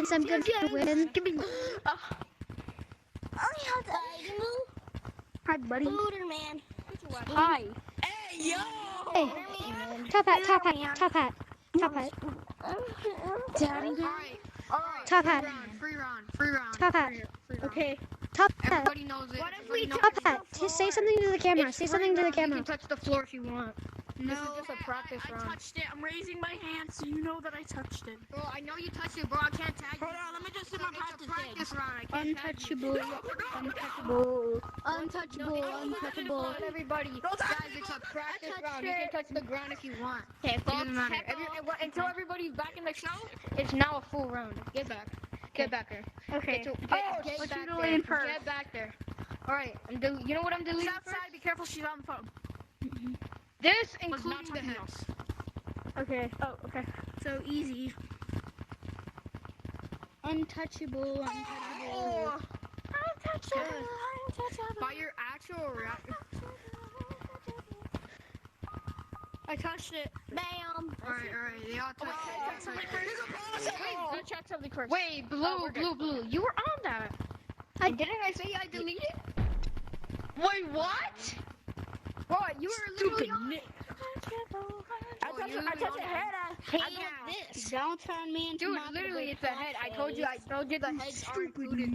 chance I'm gonna win. Give me. Hi, buddy. Man. Hi. Hey, yo! Hey, top hat, top hat, top hat, top hat, Daddy. Alright. top hat, Free round. top hat, Okay. top hat, Everybody knows it. What if we top hat. Say something to the camera. Say something to the You camera. can touch the floor if you want. No, This is just a practice I round. touched it. I'm raising my hand so you know that I touched it. Bro, I know you touched it, bro. I can't tag you. Hold on, let me just do my It's a practice practice round. I can't tag you. Untouchable, untouchable. Not everybody. Guys, it's a practice round. You can touch the ground if you want. Okay, It doesn't matter. Until everybody's back in the show, it's now a full round. Get back. Get back there. Okay. Get let's back do the there. lane first. Get back there. Alright, you know what I'm She's deleting outside. first? Be careful. She's on the phone. This, Was not including the talking head. else. Okay. Oh, okay. So easy. Untouchable, untouchable. By your actual reaction. I touched it. Bam. Alright, they all touched it. Wait, let's check something first. Wait, blue. You were on that. Didn't I say I deleted? Wait, what? What? You were literally on Nick. I touched the head. I got this. Don't turn me into Dude, literally, it's the head. I told you the heads are included.